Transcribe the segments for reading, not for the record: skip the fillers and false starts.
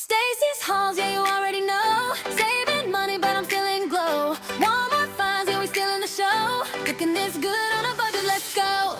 Stacey's hauls, yeah, you already know. Saving money, but I'm feeling glow. Walmart finds, yeah, we still in the show. Looking this good on a budget, let's go.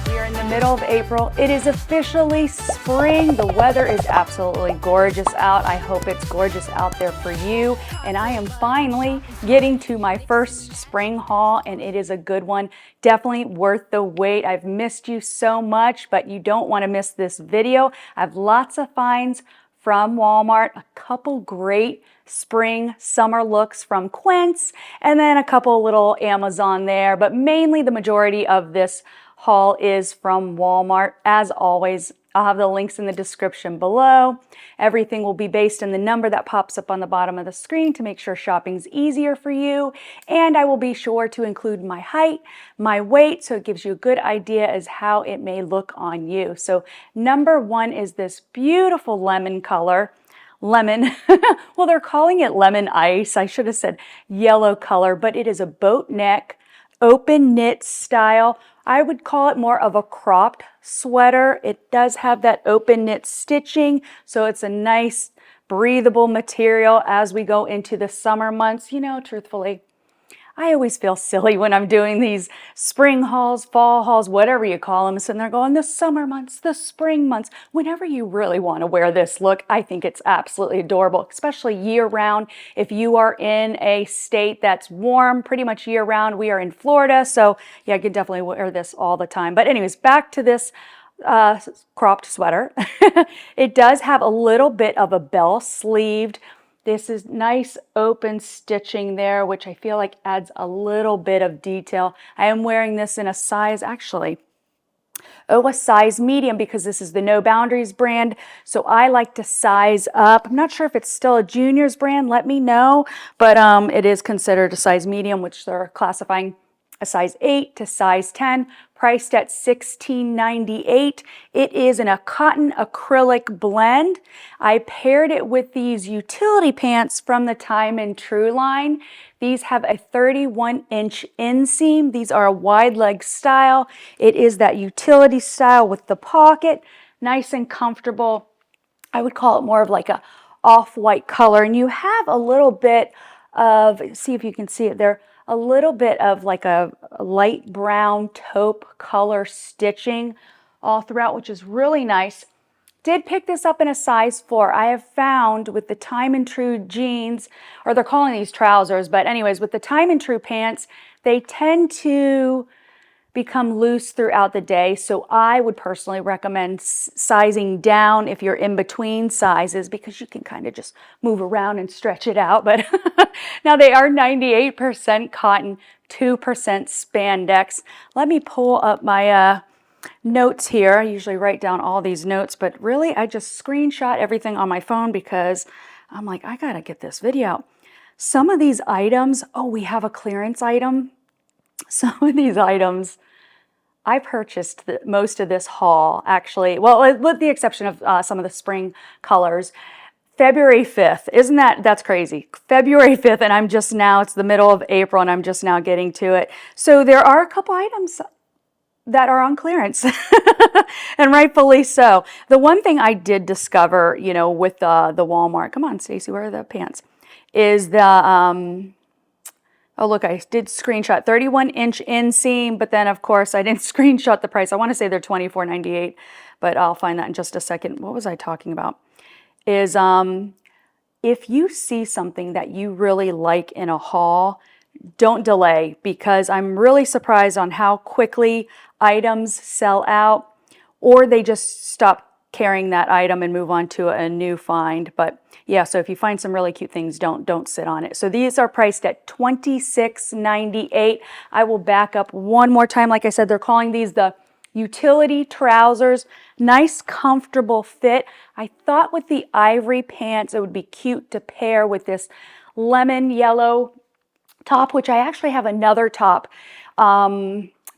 We are in the middle of April. It is officially spring. The weather is absolutely gorgeous out. I hope it's gorgeous out there for you. And I am finally getting to my first spring haul, and it is a good one. Definitely worth the wait. I've missed you so much, but you don't want to miss this video. I have lots of finds from Walmart, a couple great spring summer looks from Quince, and then a couple little Amazon there, but mainly the majority of this haul is from Walmart. As always, I'll have the links in the description below. Everything will be based on the number that pops up on the bottom of the screen to make sure shopping's easier for you. And I will be sure to include my height, my weight, so it gives you a good idea as how it may look on you. So number one is this beautiful lemon color. Lemon, well, they're calling it lemon ice. I should have said yellow color, but it is a boat neck, open knit style. I would call it more of a cropped sweater. It does have that open knit stitching, so it's a nice breathable material as we go into the summer months. You know, truthfully, I always feel silly when I'm doing these spring hauls, fall hauls, whatever you call them, sitting there going, the summer months, the spring months. Whenever you really want to wear this look, I think it's absolutely adorable, especially year round. If you are in a state that's warm pretty much year round, we are in Florida, so yeah, I can definitely wear this all the time. But anyways, back to this cropped sweater. It does have a little bit of a bell sleeved. This is nice open stitching there, which I feel like adds a little bit of detail. I am wearing this in a size, actually, a size medium, because this is the No Boundaries brand. So I like to size up. I'm not sure if it's still a juniors brand, let me know, but it is considered a size medium, which they're classifying a size 8 to size 10, priced at $16.98. It is in a cotton acrylic blend. I paired it with these utility pants from the Time and True line. These have a 31-inch inseam. These are a wide leg style. It is that utility style with the pocket, nice and comfortable. I would call it more of like a off-white color, and you have a little bit of, see if you can see it there, a little bit of like a light brown taupe color stitching all throughout, which is really nice. Did pick this up in a size 4. I have found with the Time and True jeans, or they're calling these trousers, but anyways, with the Time and True pants, they tend to become loose throughout the day. So I would personally recommend sizing down if you're in between sizes, because you can kind of just move around and stretch it out. But now they are 98% cotton, 2% spandex. Let me pull up my notes here. I usually write down all these notes, but really I just screenshot everything on my phone because I'm like, I gotta get this video out. Some of these items, oh, we have a clearance item. Some of these items, I purchased most of this haul, actually, well, with the exception of some of the spring colors, February 5th. Isn't that's crazy. February 5th, and I'm just now, it's the middle of April, and I'm just now getting to it. So there are a couple items that are on clearance, and rightfully so. The one thing I did discover, you know, with the Walmart, come on, Stacey, where are the pants, is the, oh, look, I did screenshot 31-inch inseam, but then, of course, I didn't screenshot the price. I want to say they're $24.98, but I'll find that in just a second. What was I talking about? Is if you see something that you really like in a haul, don't delay, because I'm really surprised on how quickly items sell out, or they just stop carrying that item and move on to a new find. But yeah, so if you find some really cute things, don't sit on it. So these are priced at $26.98. I will back up one more time. Like I said, they're calling these the utility trousers. Nice, comfortable fit. I thought with the ivory pants, it would be cute to pair with this lemon yellow top, which I actually have another top.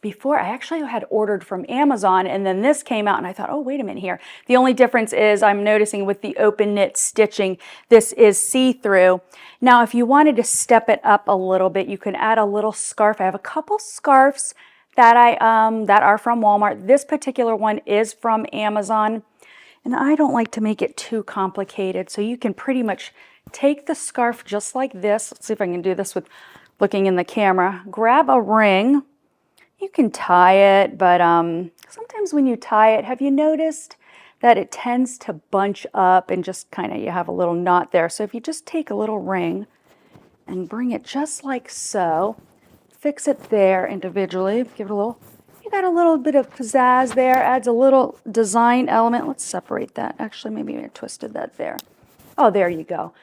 Before, I actually had ordered from Amazon, and then this came out and I thought, oh, wait a minute here. The only difference is I'm noticing with the open knit stitching, this is see-through. Now, if you wanted to step it up a little bit, you can add a little scarf. I have a couple scarves that that are from Walmart. This particular one is from Amazon. And I don't like to make it too complicated, so you can pretty much take the scarf just like this. Let's see if I can do this with looking in the camera. Grab a ring. You can tie it, but sometimes when you tie it, have you noticed that it tends to bunch up and just kind of, you have a little knot there. So if you just take a little ring and bring it just like so, fix it there individually, give it a little, you got a little bit of pizzazz there, adds a little design element. Let's separate that. Actually, maybe I twisted that there. Oh, there you go.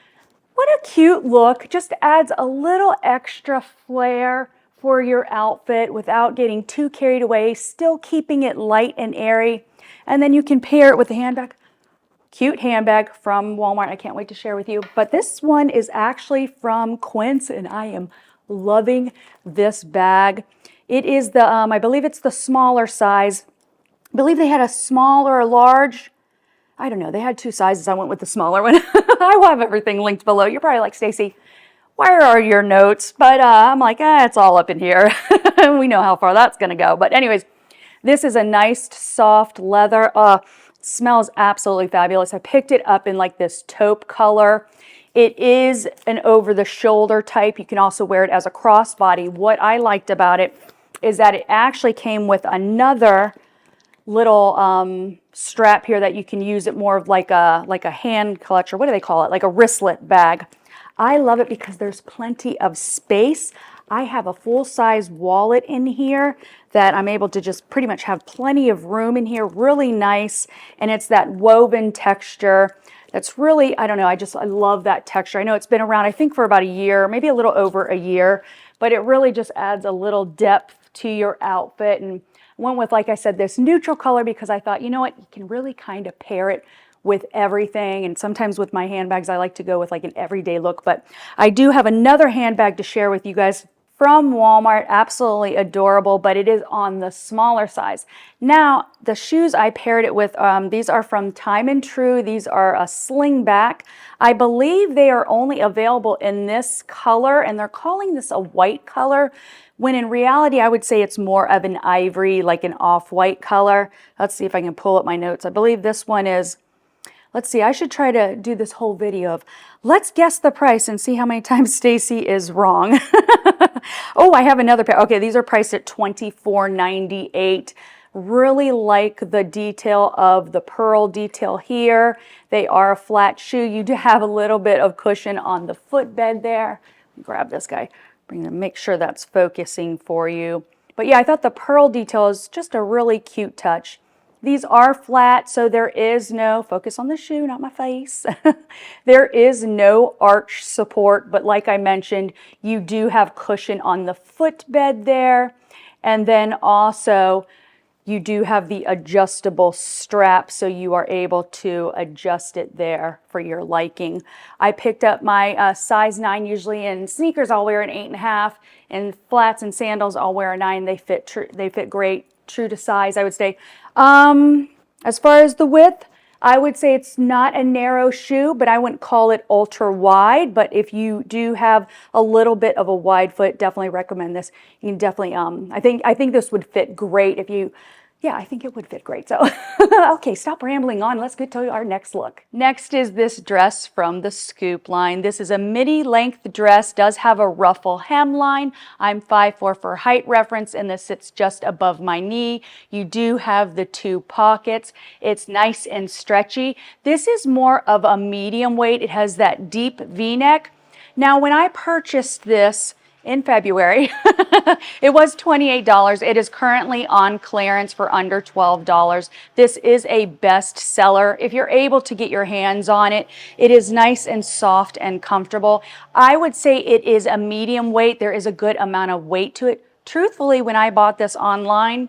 What a cute look. Just adds a little extra flair for your outfit without getting too carried away, still keeping it light and airy. And then you can pair it with a handbag. Cute handbag from Walmart. I can't wait to share with you. But this one is actually from Quince, and I am loving this bag. It is the, I believe it's the smaller size. I believe they had a small or a large. I don't know. They had two sizes. I went with the smaller one. I will have everything linked below. You're probably like, Stacey, where are your notes? But I'm like, it's all up in here. We know how far that's going to go. But anyways, this is a nice soft leather. Smells absolutely fabulous. I picked it up in like this taupe color. It is an over-the-shoulder type. You can also wear it as a crossbody. What I liked about it is that it actually came with another little strap here that you can use it more of like a hand clutch, or what do they call it? Like a wristlet bag. I love it because there's plenty of space. I have a full-size wallet in here that I'm able to just pretty much have plenty of room in here. Really nice. And it's that woven texture that's really, I don't know, I love that texture. I know it's been around, I think, for about a year, maybe a little over a year, but it really just adds a little depth to your outfit. And I went with, like I said, this neutral color because I thought, you know what, you can really kind of pair it with everything. And sometimes with my handbags, I like to go with like an everyday look. But I do have another handbag to share with you guys from Walmart. Absolutely adorable, but it is on the smaller size. Now, the shoes I paired it with, these are from Time and True. These are a slingback. I believe they are only available in this color, and they're calling this a white color, when in reality, I would say it's more of an ivory, like an off-white color. Let's see if I can pull up my notes. I believe this one is, let's see, I should try to do this whole video of, let's guess the price and see how many times Stacey is wrong. Oh, I have another pair. Okay, these are priced at $24.98. Really like the detail of the pearl detail here. They are a flat shoe. You do have a little bit of cushion on the footbed there. Grab this guy, bring them, make sure that's focusing for you. But yeah, I thought the pearl detail is just a really cute touch. These are flat, so there is no, focus on the shoe, not my face. There is no arch support, but like I mentioned, you do have cushion on the footbed there. And then also, you do have the adjustable strap, so you are able to adjust it there for your liking. I picked up my size 9. Usually in sneakers, I'll wear an 8.5. In flats and sandals, I'll wear a 9. They fit great, true to size, I would say. As far as the width, I would say it's not a narrow shoe, but I wouldn't call it ultra wide. But if you do have a little bit of a wide foot, definitely recommend this. You can definitely, I think this would fit great if you, yeah, I think it would fit great. So, okay, stop rambling on. Let's get to our next look. Next is this dress from the Scoop line. This is a midi length dress, does have a ruffle hemline. I'm 5'4" for height reference, and this sits just above my knee. You do have the 2 pockets. It's nice and stretchy. This is more of a medium weight. It has that deep V-neck. Now, when I purchased this in February, it was $28. It is currently on clearance for under $12. This is a best seller. If you're able to get your hands on it, it is nice and soft and comfortable. I would say it is a medium weight. There is a good amount of weight to it. Truthfully, when I bought this online,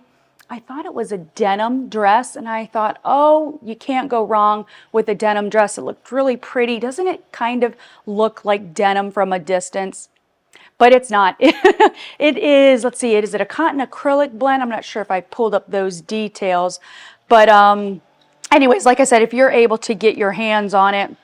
I thought it was a denim dress, and I thought, oh, you can't go wrong with a denim dress. It looked really pretty. Doesn't it kind of look like denim from a distance? But it's not. It is, let's see, is it a cotton acrylic blend? I'm not sure if I pulled up those details. But anyways, like I said, if you're able to get your hands on it,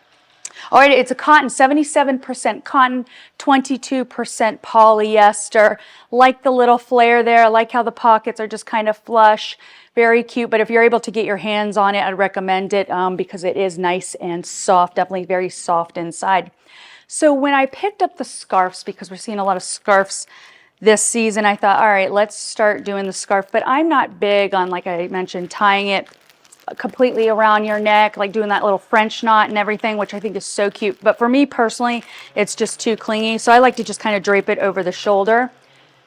All right, it's a cotton, 77% cotton, 22% polyester. Like the little flare there. I like how the pockets are just kind of flush. Very cute, but if you're able to get your hands on it, I'd recommend it because it is nice and soft, definitely very soft inside. So when I picked up the scarves, because we're seeing a lot of scarves this season, I thought, all right, let's start doing the scarf. But I'm not big on, like I mentioned, tying it completely around your neck, like doing that little French knot and everything, which I think is so cute. But for me personally, it's just too clingy. So I like to just kind of drape it over the shoulder.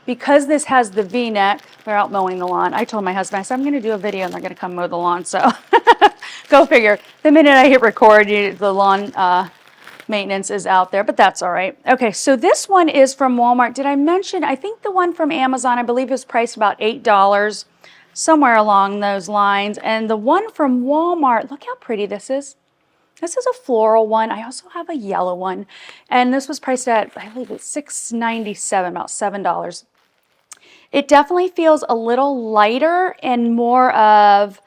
Because this has the V-neck, we're out mowing the lawn. I told my husband, I said, I'm going to do a video and they're going to come mow the lawn. So go figure. The minute I hit record, the lawn maintenance is out there, but that's all right. Okay, so this one is from Walmart. Did I mention, I think the one from Amazon, I believe was priced about $8, somewhere along those lines. And the one from Walmart, look how pretty this is. This is a floral one. I also have a yellow one. And this was priced at, I believe it's $6.97, about $7. It definitely feels a little lighter and more of,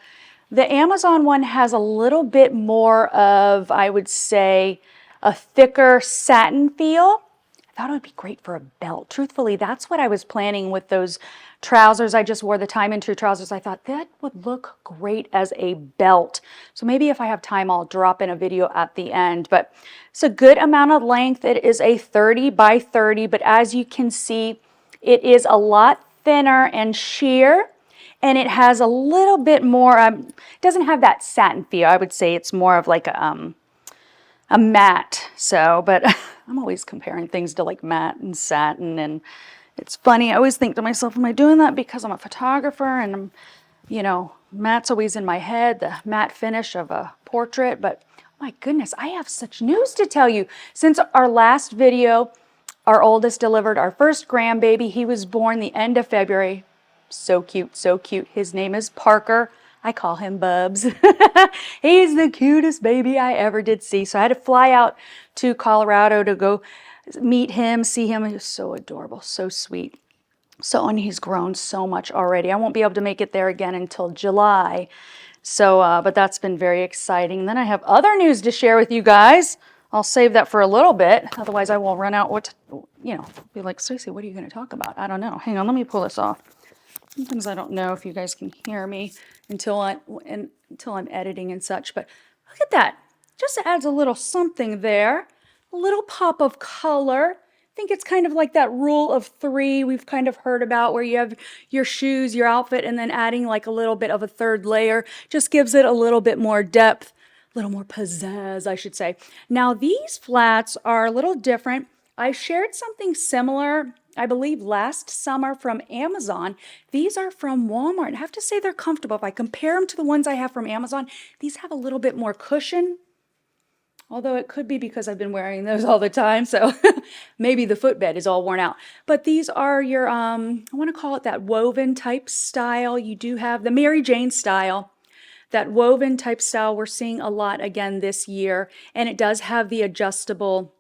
the Amazon one has a little bit more of, I would say, a thicker satin feel. I thought it would be great for a belt. Truthfully, that's what I was planning with those trousers. I just wore the Time and True trousers. I thought that would look great as a belt. So maybe if I have time, I'll drop in a video at the end. But it's a good amount of length. It is a 30 by 30, but as you can see, it is a lot thinner and sheer, and it has a little bit more, it doesn't have that satin feel. I would say it's more of like a matte. So, but I'm always comparing things to like matte and satin, and it's funny. I always think to myself, am I doing that because I'm a photographer and I'm, you know, matte's always in my head, the matte finish of a portrait, but oh my goodness, I have such news to tell you. Since our last video, our oldest delivered our first grandbaby. He was born the end of February. So cute, so cute. His name is Parker. I call him Bubs. He's the cutest baby I ever did see. So I had to fly out to Colorado to go meet him, see him. He was so adorable, so sweet. So, and he's grown so much already. I won't be able to make it there again until July. So, but that's been very exciting. And then I have other news to share with you guys. I'll save that for a little bit. Otherwise, I will run out what, be like, Stacey, what are you going to talk about? I don't know. Hang on, let me pull this off. Sometimes I don't know if you guys can hear me until I'm editing and such. But look at that. Just adds a little something there. A little pop of color. I think it's kind of like that rule of three we've kind of heard about, where you have your shoes, your outfit, and then adding like a little bit of a third layer. Just gives it a little bit more depth. A little more pizzazz, I should say. Now, these flats are a little different. I shared something similar, I believe, last summer from Amazon. These are from Walmart. I have to say they're comfortable. If I compare them to the ones I have from Amazon, these have a little bit more cushion. Although it could be because I've been wearing those all the time, so maybe the footbed is all worn out. But these are your, I want to call it that woven type style. You do have the Mary Jane style. That woven type style we're seeing a lot again this year, and it does have the adjustable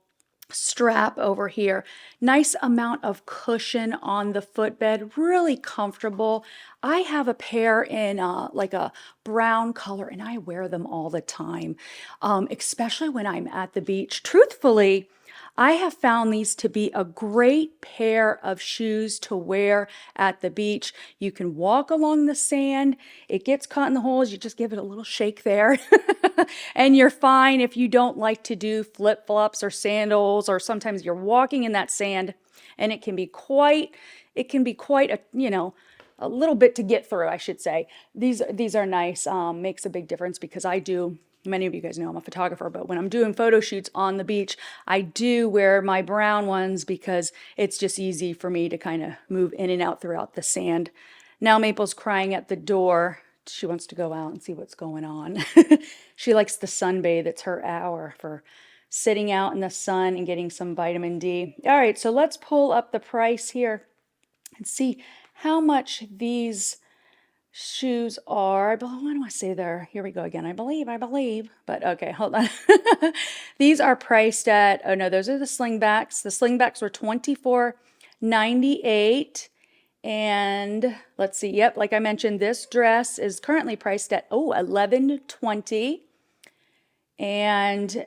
strap over here. Nice amount of cushion on the footbed, really comfortable. I have a pair in like a brown color, and I wear them all the time, especially when I'm at the beach. Truthfully, I have found these to be a great pair of shoes to wear at the beach. You can walk along the sand. It gets caught in the holes. You just give it a little shake there and you're fine. If you don't like to do flip-flops or sandals, or sometimes you're walking in that sand and it can be quite a, a little bit to get through, I should say. These are nice. Makes a big difference because many of you guys know I'm a photographer, but when I'm doing photo shoots on the beach, I do wear my brown ones because it's just easy for me to kind of move in and out throughout the sand. Now Maple's crying at the door. She wants to go out and see what's going on. She likes the sunbathe. It's her hour for sitting out in the sun and getting some vitamin D. All right, so let's pull up the price here and see how much these shoes are. What do I say there? Here we go again. I believe. But okay, hold on. These are priced at, oh no, those are the slingbacks. The slingbacks were $24.98. And let's see. Yep, like I mentioned, this dress is currently priced at $11.20. And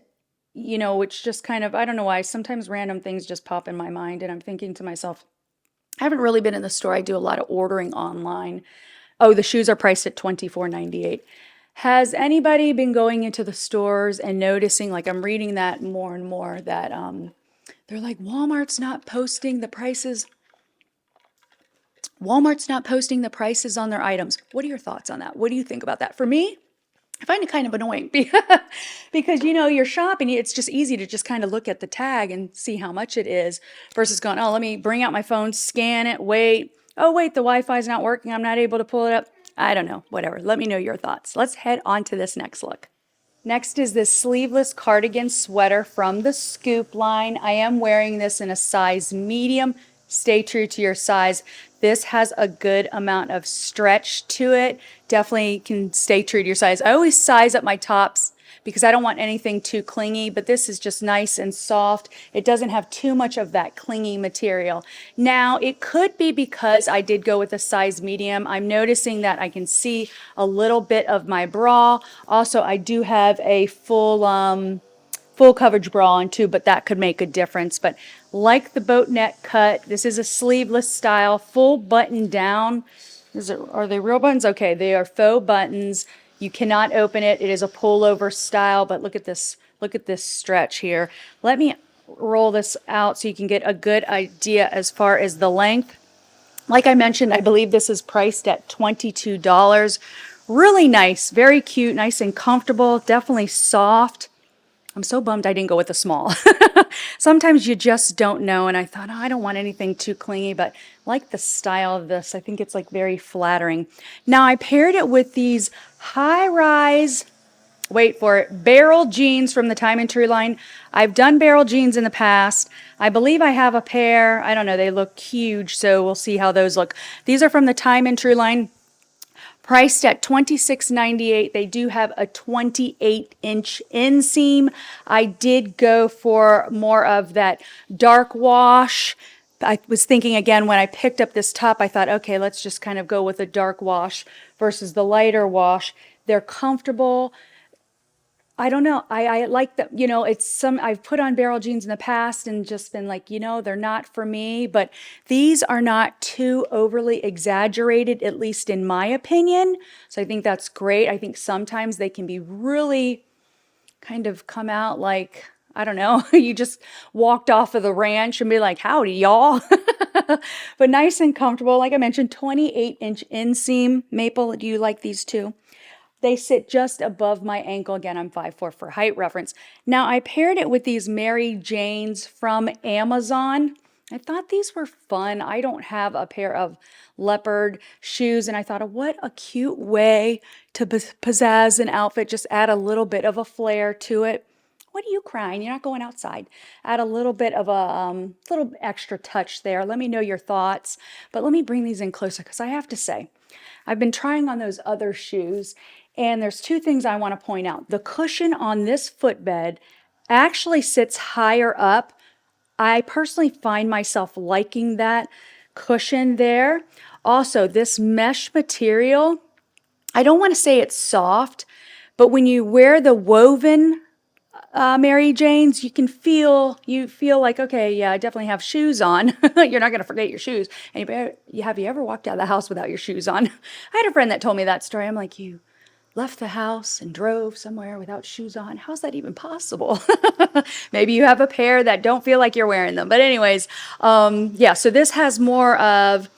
you know, which just kind of, I don't know why, sometimes random things just pop in my mind. And I'm thinking to myself, I haven't really been in the store. I do a lot of ordering online. Oh, the shoes are priced at $24.98. Has anybody been going into the stores and noticing, like I'm reading that more and more, that they're like, Walmart's not posting the prices. Walmart's not posting the prices on their items. What are your thoughts on that? What do you think about that? For me, I find it kind of annoying because you know you're shopping. It's just easy to just kind of look at the tag and see how much it is versus going, oh, let me bring out my phone, scan it, wait. Oh, wait, the Wi-Fi is not working. I'm not able to pull it up. I don't know, whatever. Let me know your thoughts. Let's head on to this next look. Next is this sleeveless cardigan sweater from the Scoop line. I am wearing this in a size medium. Stay true to your size. This has a good amount of stretch to it. Definitely can stay true to your size. I always size up my tops because I don't want anything too clingy, but this is just nice and soft. It doesn't have too much of that clingy material. Now, it could be because I did go with a size medium. I'm noticing that I can see a little bit of my bra. Also, I do have a full coverage bra on too, but that could make a difference. But like the boat neck cut, this is a sleeveless style, full button down. Are they real buttons? Okay, they are faux buttons. You cannot open it. It is a pullover style, but look at this. Look at this stretch here. Let me roll this out so you can get a good idea as far as the length. Like I mentioned, I believe this is priced at $22. Really nice, very cute, nice and comfortable, definitely soft. I'm so bummed I didn't go with a small. Sometimes you just don't know, and I thought, oh, I don't want anything too clingy, but like the style of this, I think it's like very flattering. Now I paired it with these high-rise, wait for it, barrel jeans from the Time and True line. I've done barrel jeans in the past. I believe I have a pair. I don't know, they look huge, so we'll see how those look. These are from the Time and True line. Priced at $26.98. They do have a 28-inch inseam. I did go for more of that dark wash. I was thinking again when I picked up this top, I thought, okay, let's just kind of go with a dark wash versus the lighter wash. They're comfortable. I don't know. I like that, you know, I've put on barrel jeans in the past and just been like, you know, they're not for me, but these are not too overly exaggerated, at least in my opinion. So I think that's great. I think sometimes they can be really kind of come out like, I don't know, you just walked off of the ranch and be like, howdy, y'all. But nice and comfortable. Like I mentioned, 28-inch inseam. Maple, do you like these too? They sit just above my ankle. Again, I'm 5'4" for height reference. Now, I paired it with these Mary Janes from Amazon. I thought these were fun. I don't have a pair of leopard shoes, and I thought, what a cute way to pizzazz an outfit. Just add a little bit of a flair to it. What are you crying? You're not going outside. Add a little bit of a little extra touch there. Let me know your thoughts. But let me bring these in closer because I have to say, I've been trying on those other shoes, and there's two things I want to point out. The cushion on this footbed actually sits higher up. I personally find myself liking that cushion there. Also, this mesh material, I don't want to say it's soft, but when you wear the woven Mary Janes, you feel like, okay, yeah, I definitely have shoes on. You're not going to forget your shoes. And have you ever walked out of the house without your shoes on? I had a friend that told me that story. I'm like, you left the house and drove somewhere without shoes on. How's that even possible? Maybe you have a pair that don't feel like you're wearing them. But anyways, yeah, so this has more of,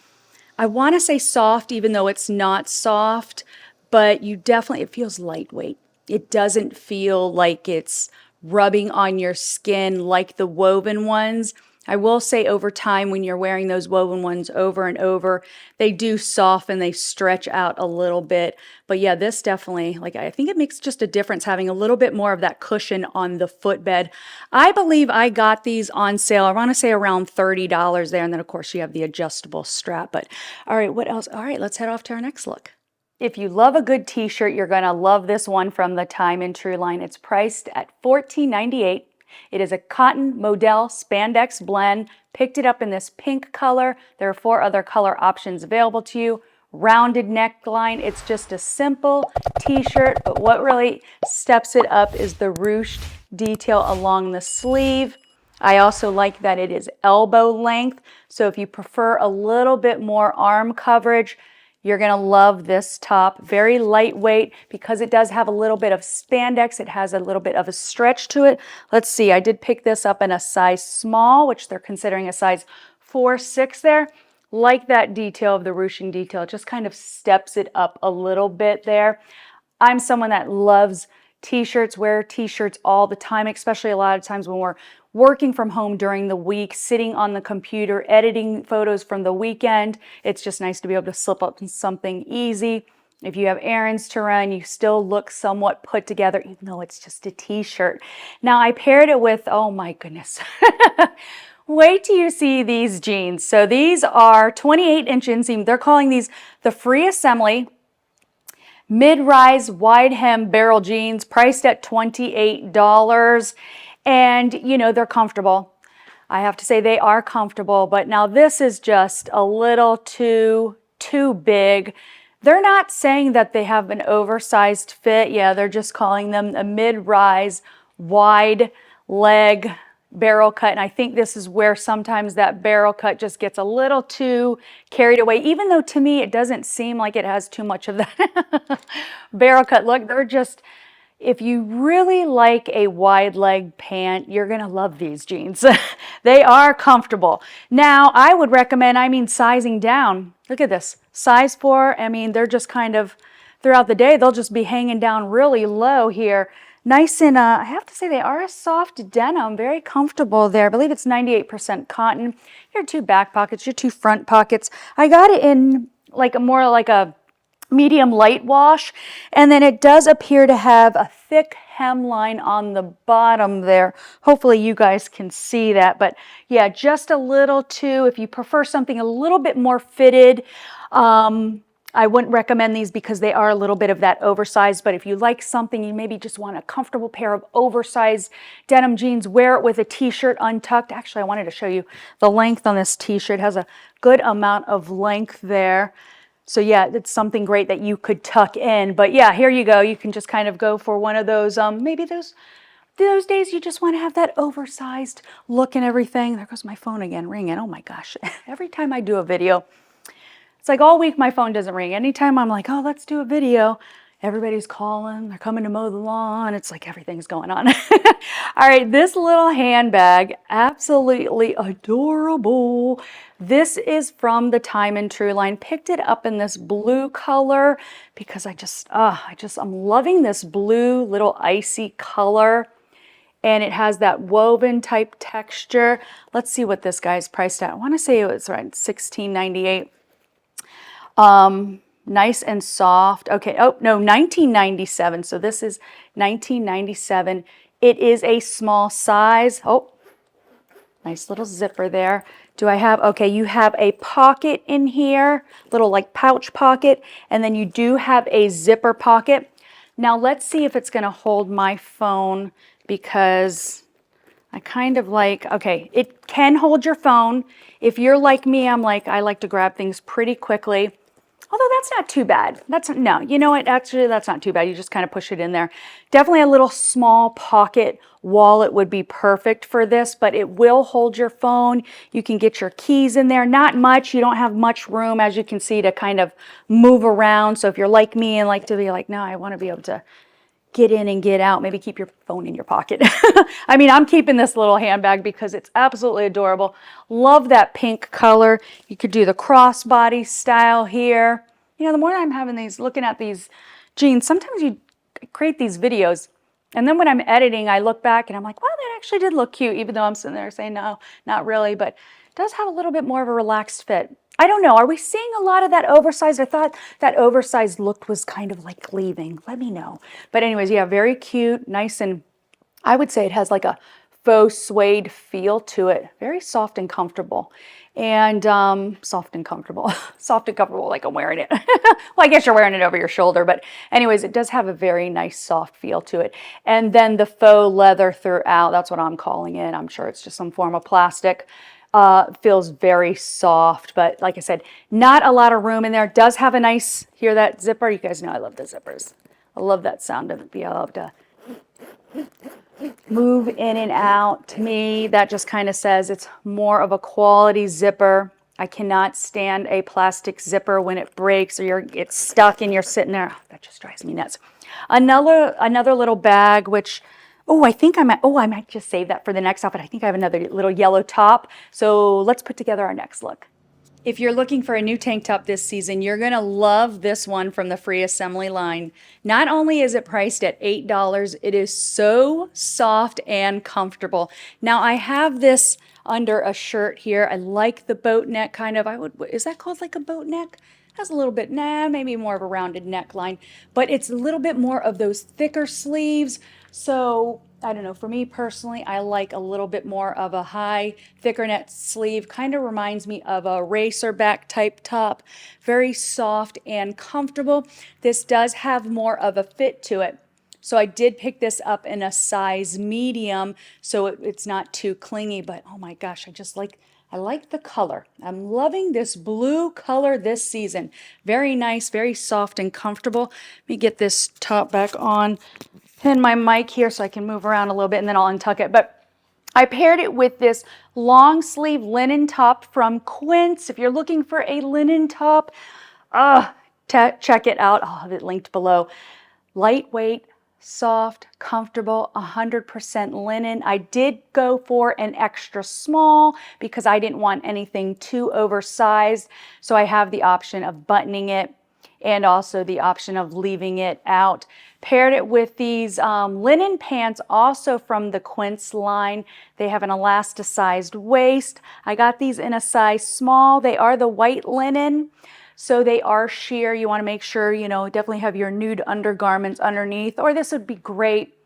I want to say soft, even though it's not soft, but it feels lightweight. It doesn't feel like it's rubbing on your skin like the woven ones. I will say over time when you're wearing those woven ones over and over, they do soften, they stretch out a little bit. But yeah, this definitely, like I think it makes just a difference having a little bit more of that cushion on the footbed. I believe I got these on sale, I want to say around $30 there. And then of course you have the adjustable strap. But all right, what else? All right, let's head off to our next look. If you love a good t-shirt, you're going to love this one from the Time and True line. It's priced at $14.98. It is a cotton modal spandex blend. Picked it up in this pink color. There are 4 other color options available to you. Rounded neckline. It's just a simple t-shirt, but what really steps it up is the ruched detail along the sleeve. I also like that it is elbow length. So if you prefer a little bit more arm coverage, you're gonna love this top. Very lightweight because it does have a little bit of spandex. It has a little bit of a stretch to it. Let's see, I did pick this up in a size small, which they're considering a size 4-6 there. Like that detail of the ruching detail. It just kind of steps it up a little bit there. I'm someone that loves t-shirts, wear t-shirts all the time, especially a lot of times when we're working from home during the week, sitting on the computer, editing photos from the weekend. It's just nice to be able to slip up in something easy. If you have errands to run, you still look somewhat put together, even though it's just a t-shirt. Now I paired it with, oh my goodness. Wait till you see these jeans. So these are 28-inch inseam. They're calling these the free assembly mid-rise wide hem barrel jeans, priced at $28. And you know, they're comfortable. I have to say they are comfortable, but now this is just a little too big. They're not saying that they have an oversized fit. Yeah, they're just calling them a mid-rise wide leg barrel cut, and I think this is where sometimes that barrel cut just gets a little too carried away, even though to me it doesn't seem like it has too much of that barrel cut look. They're just, if you really like a wide leg pant, you're gonna love these jeans. They are comfortable. Now I would recommend, sizing down. Look at this, size 4. They're just kind of throughout the day, they'll just be hanging down really low here. Nice and, I have to say they are a soft denim, very comfortable there. I believe it's 98% cotton. Your 2 back pockets, your 2 front pockets. I got it in more like a medium light wash. And then it does appear to have a thick hemline on the bottom there. Hopefully you guys can see that. But yeah, just a little too, if you prefer something a little bit more fitted, I wouldn't recommend these because they are a little bit of that oversized, but if you like something, you maybe just want a comfortable pair of oversized denim jeans, wear it with a t-shirt untucked. Actually, I wanted to show you the length on this t-shirt. It has a good amount of length there. So yeah, it's something great that you could tuck in. But yeah, here you go. You can just kind of go for one of those, maybe those days you just want to have that oversized look and everything. There goes my phone again, ringing. Oh my gosh, every time I do a video, it's like all week my phone doesn't ring. Anytime I'm like, oh, let's do a video, everybody's calling, they're coming to mow the lawn. It's like everything's going on. All right, this little handbag, absolutely adorable. This is from the Time and True line. Picked it up in this blue color because I'm loving this blue little icy color. And it has that woven type texture. Let's see what this guy's priced at. I want to say it was around $16.98. Nice and soft. Okay. Oh, no, $19.97. So this is $19.97. It is a small size. Oh, nice little zipper there. Do I have, okay, you have a pocket in here, little like pouch pocket, and then you do have a zipper pocket. Now let's see if it's going to hold my phone because I kind of like, okay, it can hold your phone. If you're like me, I like to grab things pretty quickly. Although that's not too bad. No, you know what? Actually, that's not too bad. You just kind of push it in there. Definitely a little small pocket wallet would be perfect for this, but it will hold your phone. You can get your keys in there. Not much. You don't have much room, as you can see, to kind of move around. So if you're like me and like to be like, no, I want to be able to get in and get out, maybe keep your phone in your pocket. I'm keeping this little handbag because it's absolutely adorable. Love that pink color. You could do the crossbody style here. You know, the more I'm having looking at these jeans, sometimes you create these videos and then when I'm editing, I look back and I'm like, wow, that actually did look cute, even though I'm sitting there saying, no, not really, but it does have a little bit more of a relaxed fit. I don't know. Are we seeing a lot of that oversized? I thought that oversized look was kind of like leaving. Let me know. But anyways, yeah, very cute, nice, and I would say it has like a faux suede feel to it. Very soft and comfortable. And soft and comfortable. Soft and comfortable like I'm wearing it. Well, I guess you're wearing it over your shoulder. But anyways, it does have a very nice soft feel to it. And then the faux leather throughout, that's what I'm calling it. I'm sure it's just some form of plastic. Feels very soft, but like I said, not a lot of room in there. It does have a nice, hear that zipper? You guys know I love the zippers. I love that sound of it. Be able to move in and out. To me, that just kind of says it's more of a quality zipper. I cannot stand a plastic zipper when it breaks or it's stuck and you're sitting there. Oh, that just drives me nuts. Another little bag, which, oh, I might just save that for the next outfit. I think I have another little yellow top. So let's put together our next look. If you're looking for a new tank top this season, you're going to love this one from the Free Assembly line. Not only is it priced at $8, it is so soft and comfortable. Now, I have this under a shirt here. I like the boat neck kind of. Is that called like a boat neck? Has a little bit, maybe more of a rounded neckline, but it's a little bit more of those thicker sleeves. So I don't know, for me personally, I like a little bit more of a high, thicker net sleeve. Kind of reminds me of a racerback type top. Very soft and comfortable. This does have more of a fit to it. So I did pick this up in a size medium, so it's not too clingy, but oh my gosh, I like the color. I'm loving this blue color this season. Very nice, very soft and comfortable. Let me get this top back on. Pin my mic here so I can move around a little bit and then I'll untuck it. But I paired it with this long sleeve linen top from Quince. If you're looking for a linen top, check it out. I'll have it linked below. Lightweight, soft, comfortable, 100% linen. I did go for an extra small because I didn't want anything too oversized. So I have the option of buttoning it and also the option of leaving it out. Paired it with these linen pants, also from the Quince line. They have an elasticized waist. I got these in a size small. They are the white linen, so they are sheer. You want to make sure, definitely have your nude undergarments underneath, or this would be great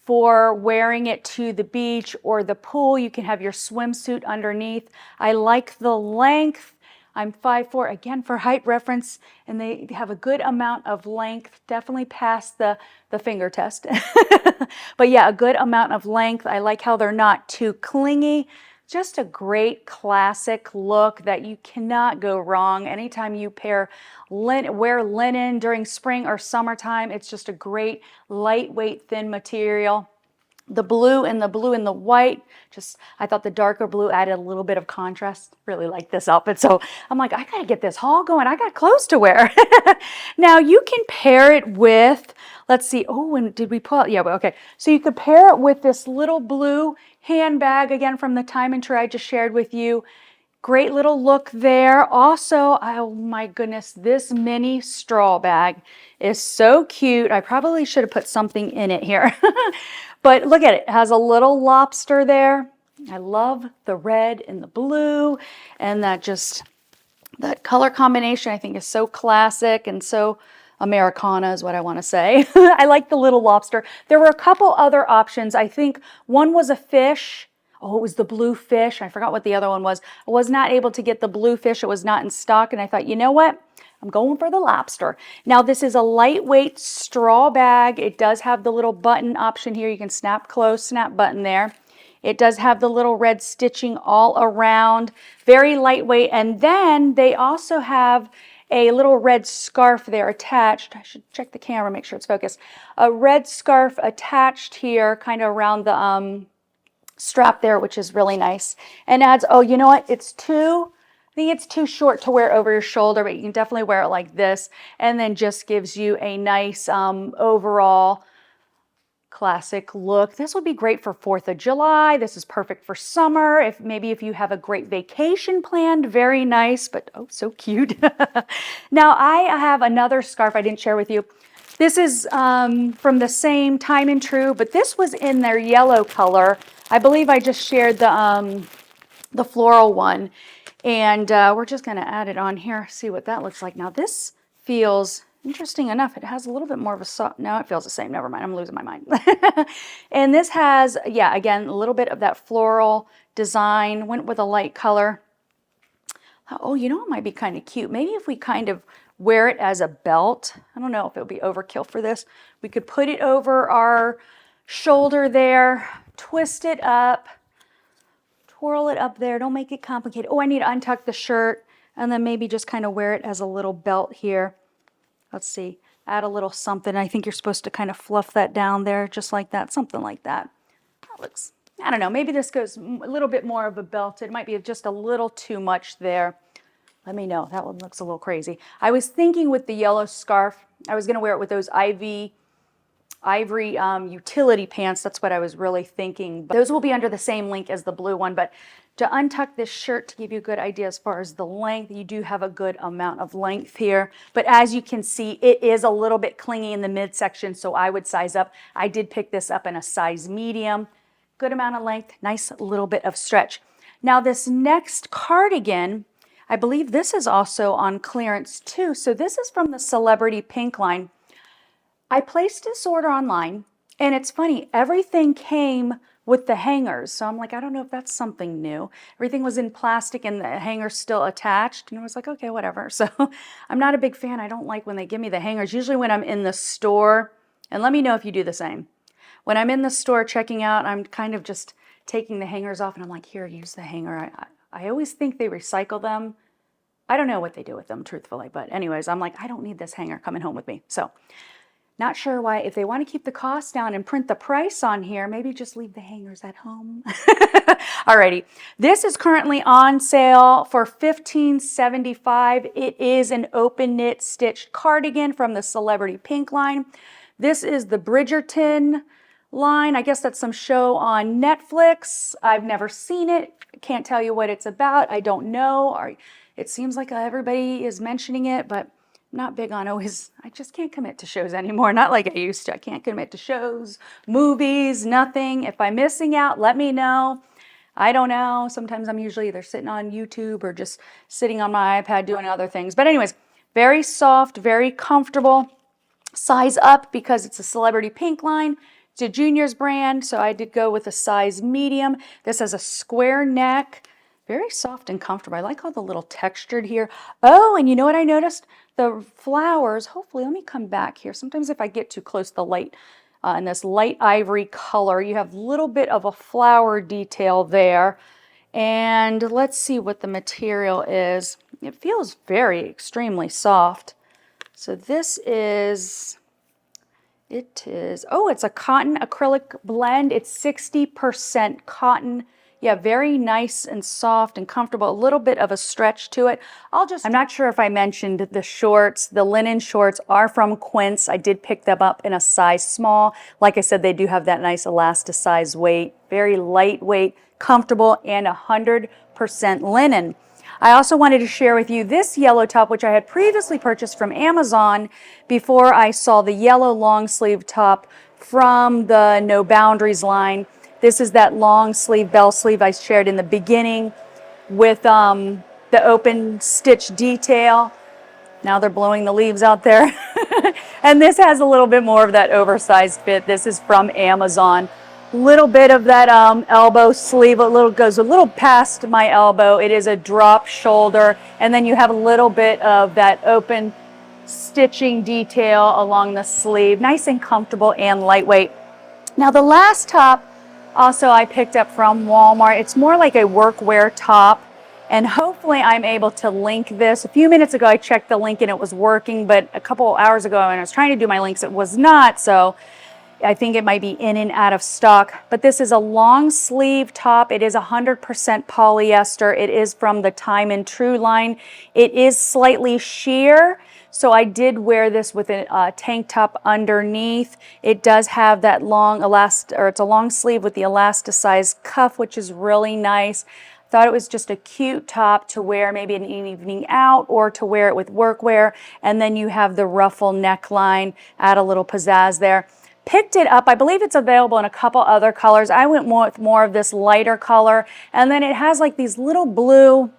for wearing it to the beach or the pool. You can have your swimsuit underneath. I like the length. I'm 5'4", again, for height reference, and they have a good amount of length, definitely past the finger test. But yeah, a good amount of length. I like how they're not too clingy. Just a great classic look that you cannot go wrong. Anytime you wear linen during spring or summertime, it's just a great lightweight, thin material. The blue and the white, I thought the darker blue added a little bit of contrast. Really like this outfit. So I'm like, I gotta get this haul going. I got clothes to wear. Now you can pair it with, let's see. Oh, and did we pull out? Yeah, okay. So you could pair it with this little blue handbag, again, from the Time and Tray I just shared with you. Great little look there. Also, oh my goodness, this mini straw bag is so cute. I probably should have put something in it here. But look at it. It has a little lobster there. I love the red and the blue, and that color combination I think is so classic and so Americana is what I want to say. I like the little lobster. There were a couple other options. I think one was a fish. Oh, it was the blue fish. I forgot what the other one was. I was not able to get the blue fish. It was not in stock, and I thought, you know what? I'm going for the lobster. Now, this is a lightweight straw bag. It does have the little button option here. You can snap close, snap button there. It does have the little red stitching all around. Very lightweight. And then they also have a little red scarf there attached. I should check the camera, make sure it's focused. A red scarf attached here, kind of around the strap there, which is really nice. And adds, oh, you know what? I think it's too short to wear over your shoulder, but you can definitely wear it like this. And then just gives you a nice overall classic look. This would be great for 4th of July. This is perfect for summer. If you have a great vacation planned, very nice, but oh, so cute. Now I have another scarf I didn't share with you. This is from the same Time and True, but this was in their yellow color. I believe I just shared the floral one. And we're just going to add it on here, see what that looks like. Now this feels, interesting enough, it has a little bit more of a soft, no, it feels the same. Never mind, I'm losing my mind. And this has, yeah, again, a little bit of that floral design, went with a light color. Oh, you know, it might be kind of cute. Maybe if we kind of wear it as a belt. I don't know if it would be overkill for this. We could put it over our shoulder there, twist it up, twirl it up there. Don't make it complicated. Oh, I need to untuck the shirt and then maybe just kind of wear it as a little belt here. Let's see, add a little something. I think you're supposed to kind of fluff that down there just like that, something like that. That looks, I don't know, maybe this goes a little bit more of a belt. It might be just a little too much there. Let me know. That one looks a little crazy. I was thinking with the yellow scarf, I was going to wear it with those ivory utility pants. That's what I was really thinking. But those will be under the same link as the blue one. But to untuck this shirt to give you a good idea as far as the length, you do have a good amount of length here. But as you can see, it is a little bit clingy in the midsection, so I would size up. I did pick this up in a size medium. Good amount of length, nice little bit of stretch. Now this next cardigan, I believe this is also on clearance too. So this is from the Celebrity Pink line. I placed this order online, and it's funny, everything came with the hangers. So I'm like, I don't know if that's something new. Everything was in plastic and the hanger's still attached. And I was like, okay, whatever. So I'm not a big fan. I don't like when they give me the hangers. Usually when I'm in the store, and let me know if you do the same. When I'm in the store checking out, I'm kind of just taking the hangers off and I'm like, here, use the hanger. I always think they recycle them. I don't know what they do with them, truthfully. But anyways, I'm like, I don't need this hanger coming home with me. So not sure why. If they want to keep the cost down and print the price on here, maybe just leave the hangers at home. Alrighty. This is currently on sale for $15.75. It is an open knit stitched cardigan from the Celebrity Pink line. This is the Bridgerton line. I guess that's some show on Netflix. I've never seen it. Can't tell you what it's about. I don't know. It seems like everybody is mentioning it, but I'm not big on always. I just can't commit to shows anymore. Not like I used to. I can't commit to shows, movies, nothing. If I'm missing out, let me know. I don't know. Sometimes I'm usually either sitting on YouTube or just sitting on my iPad doing other things. But anyways, very soft, very comfortable. Size up because it's a Celebrity Pink line. It's a juniors brand, so I did go with a size medium. This has a square neck, very soft and comfortable. I like all the little textured here. Oh, and you know what I noticed? The flowers, hopefully, let me come back here. Sometimes if I get too close to the light, in this light ivory color, you have a little bit of a flower detail there. And let's see what the material is. It feels very extremely soft. So this is, oh, it's a cotton acrylic blend. It's 60% cotton. Yeah, very nice and soft and comfortable. A little bit of a stretch to it. I'm not sure if I mentioned the shorts. The linen shorts are from Quince. I did pick them up in a size small. Like I said, they do have that nice elasticized weight. Very lightweight, comfortable, and 100% linen. I also wanted to share with you this yellow top, which I had previously purchased from Amazon before I saw the yellow long sleeve top from the No Boundaries line. This is that long sleeve, bell sleeve I shared in the beginning with the open stitch detail. Now they're blowing the leaves out there. And this has a little bit more of that oversized fit. This is from Amazon. Little bit of that elbow sleeve, goes a little past my elbow. It is a drop shoulder, and then you have a little bit of that open stitching detail along the sleeve. Nice and comfortable and lightweight. Now the last top also I picked up from Walmart. It's more like a workwear top, and hopefully I'm able to link this. A few minutes ago I checked the link and it was working, but a couple hours ago when I was trying to do my links it was not, so I think it might be in and out of stock. But this is a long sleeve top. It is 100% polyester. It is from the Time and True line. It is slightly sheer, so I did wear this with a tank top underneath. It does have that long it's a long sleeve with the elasticized cuff, which is really nice. Thought it was just a cute top to wear maybe an evening out or to wear it with workwear. And then you have the ruffle neckline, add a little pizzazz there. Picked it up. I believe it's available in a couple other colors. I went with more of this lighter color. And then it has like these little blue,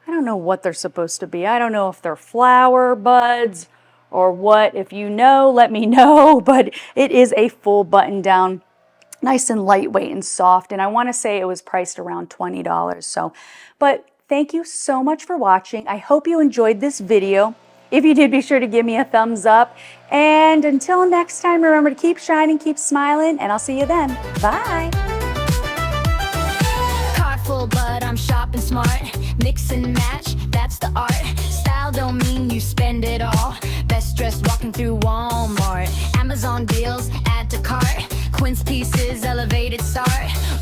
I don't know what they're supposed to be. I don't know if they're flower buds or what. If you know, let me know. But it is a full button down, nice and lightweight and soft. And I want to say it was priced around $20. So, but thank you so much for watching. I hope you enjoyed this video. If you did, be sure to give me a thumbs up. And until next time, remember to keep shining, keep smiling, and I'll see you then. Bye. Car full, but I'm shopping smart. Mix and match, that's the art. Style don't mean you spend it all. Best dressed walking through Walmart. Amazon deals, add to cart. Quince pieces, elevated start.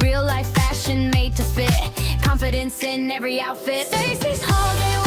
Real life fashion made to fit. Confidence in every outfit. Stacey's holiday